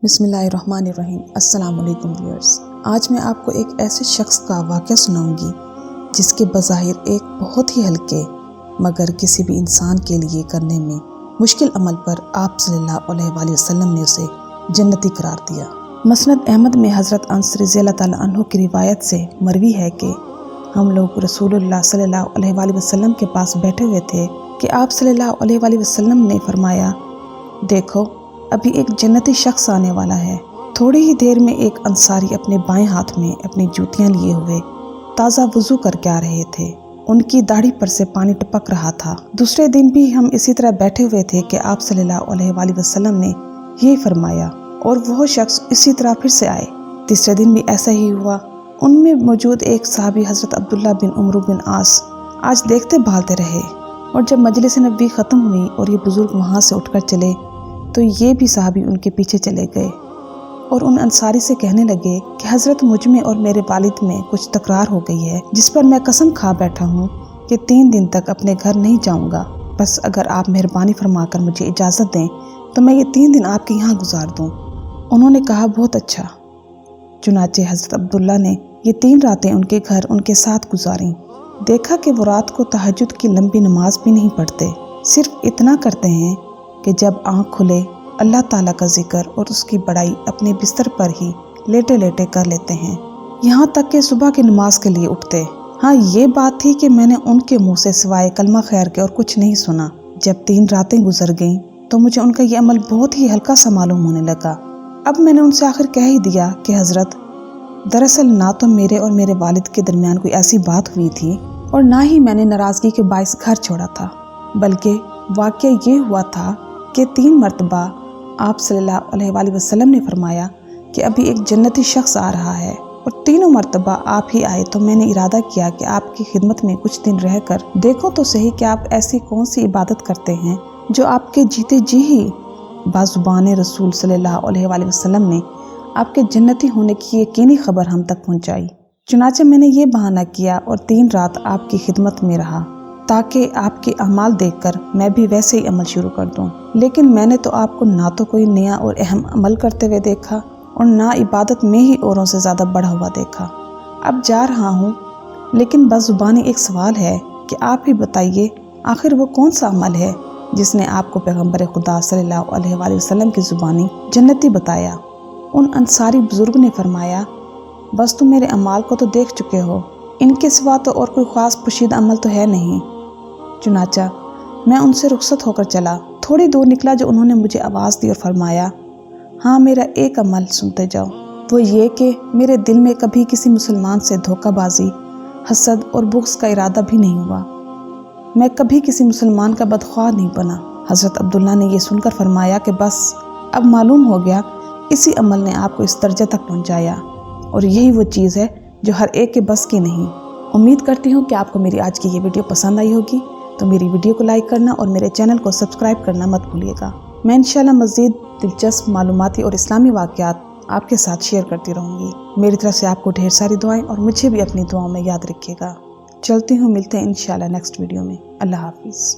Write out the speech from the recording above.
بسم اللہ الرحمن الرحیم۔ السلام علیکم ویورز، آج میں آپ کو ایک ایسے شخص کا واقعہ سناؤں گی جس کے بظاہر ایک بہت ہی ہلکے مگر کسی بھی انسان کے لیے کرنے میں مشکل عمل پر آپ صلی اللہ علیہ وآلہ وسلم نے اسے جنتی قرار دیا۔ مسند احمد میں حضرت انس رضی اللہ تعالیٰ عنہ کی روایت سے مروی ہے کہ ہم لوگ رسول اللہ صلی اللہ علیہ وآلہ وسلم کے پاس بیٹھے ہوئے تھے کہ آپ صلی اللہ علیہ وآلہ وسلم نے فرمایا، دیکھو ابھی ایک جنتی شخص آنے والا ہے۔ تھوڑی ہی دیر میں ایک انصاری اپنے بائیں ہاتھ میں اپنی جوتیاں لیے ہوئے تازہ وضو کر کے آ رہے تھے۔ ان کی داڑھی پر سے پانی ٹپک رہا تھا۔ دوسرے دن بھی ہم اسی طرح بیٹھے ہوئے تھے کہ آپ صلی اللہ علیہ وآلہ وسلم نے یہی فرمایا اور وہ شخص اسی طرح پھر سے آئے۔ تیسرے دن بھی ایسا ہی ہوا۔ ان میں موجود ایک صحابی حضرت عبداللہ بن عمرو بن عاص آج دیکھتے بھالتے رہے، اور جب مجلس نبوی ختم ہوئی اور یہ بزرگ وہاں سے اٹھ کر چلے تو یہ بھی صحابی ان کے پیچھے چلے گئے اور ان انصاری سے کہنے لگے کہ حضرت مجھ میں اور میرے والد میں کچھ تکرار ہو گئی ہے، جس پر میں قسم کھا بیٹھا ہوں کہ 3 دن تک اپنے گھر نہیں جاؤں گا۔ بس اگر آپ مہربانی فرما کر مجھے اجازت دیں تو میں یہ 3 دن آپ کے یہاں گزار دوں۔ انہوں نے کہا، بہت اچھا۔ چنانچہ حضرت عبداللہ نے یہ 3 راتیں ان کے گھر ان کے ساتھ گزاریں۔ دیکھا کہ وہ رات کو تہجد کی لمبی نماز بھی نہیں پڑھتے، صرف اتنا کرتے ہیں کہ جب آنکھ کھلے اللہ تعالیٰ کا ذکر اور اس کی بڑائی اپنے بستر پر ہی لیٹے لیٹے کر لیتے ہیں، یہاں تک کہ صبح کی نماز کے لیے اٹھتے۔ ہاں، یہ بات تھی کہ میں نے ان کے منہ سے سوائے کلمہ خیر کے اور کچھ نہیں سنا۔ جب 3 راتیں گزر گئیں تو مجھے ان کا یہ عمل بہت ہی ہلکا سا معلوم ہونے لگا۔ اب میں نے ان سے آخر کہہ ہی دیا کہ حضرت، دراصل نہ تو میرے اور میرے والد کے درمیان کوئی ایسی بات ہوئی تھی اور نہ ہی میں نے ناراضگی کے باعث گھر چھوڑا تھا، بلکہ واقعہ یہ ہوا تھا کہ 3 مرتبہ آپ صلی اللہ علیہ وآلہ وسلم نے فرمایا کہ ابھی ایک جنتی شخص آ رہا ہے، اور 3 مرتبہ آپ ہی آئے تو میں نے ارادہ کیا کہ آپ کی خدمت میں کچھ دن رہ کر دیکھو تو صحیح کہ آپ ایسی کون سی عبادت کرتے ہیں جو آپ کے جیتے جی ہی بازبان رسول صلی اللہ علیہ وآلہ وسلم نے آپ کے جنتی ہونے کی یقینی خبر ہم تک پہنچائی۔ چنانچہ میں نے یہ بہانہ کیا اور 3 رات آپ کی خدمت میں رہا تاکہ آپ کے اعمال دیکھ کر میں بھی ویسے ہی عمل شروع کر دوں، لیکن میں نے تو آپ کو نہ تو کوئی نیا اور اہم عمل کرتے ہوئے دیکھا اور نہ عبادت میں ہی اوروں سے زیادہ بڑھا ہوا دیکھا۔ اب جا رہا ہوں، لیکن بزبانی ایک سوال ہے کہ آپ ہی بتائیے، آخر وہ کون سا عمل ہے جس نے آپ کو پیغمبر خدا صلی اللہ علیہ وآلہ وسلم کی زبانی جنتی بتایا؟ ان انصاری بزرگ نے فرمایا، بس تم میرے اعمال کو تو دیکھ چکے ہو، ان کے سوا تو اور کوئی خاص پوشیدہ عمل تو ہے نہیں۔ چنانچہ میں ان سے رخصت ہو کر چلا۔ تھوڑی دور نکلا جو انہوں نے مجھے آواز دی اور فرمایا، ہاں، میرا ایک عمل سنتے جاؤ، وہ یہ کہ میرے دل میں کبھی کسی مسلمان سے دھوکہ بازی، حسد اور بغض کا ارادہ بھی نہیں ہوا۔ میں کبھی کسی مسلمان کا بدخواہ نہیں بنا۔ حضرت عبداللہ نے یہ سن کر فرمایا کہ بس اب معلوم ہو گیا، اسی عمل نے آپ کو اس درجہ تک پہنچایا، اور یہی وہ چیز ہے جو ہر ایک کے بس کی نہیں۔ امید کرتی ہوں کہ آپ کو میری آج کی یہ ویڈیو پسند آئی ہوگی، تو میری ویڈیو کو لائک کرنا اور میرے چینل کو سبسکرائب کرنا مت بھولیے گا۔ میں انشاءاللہ مزید دلچسپ معلوماتی اور اسلامی واقعات آپ کے ساتھ شیئر کرتی رہوں گی۔ میری طرف سے آپ کو ڈھیر ساری دعائیں، اور مجھے بھی اپنی دعاؤں میں یاد رکھیے گا۔ چلتی ہوں، ملتے ہیں انشاءاللہ نیکسٹ ویڈیو میں۔ اللہ حافظ۔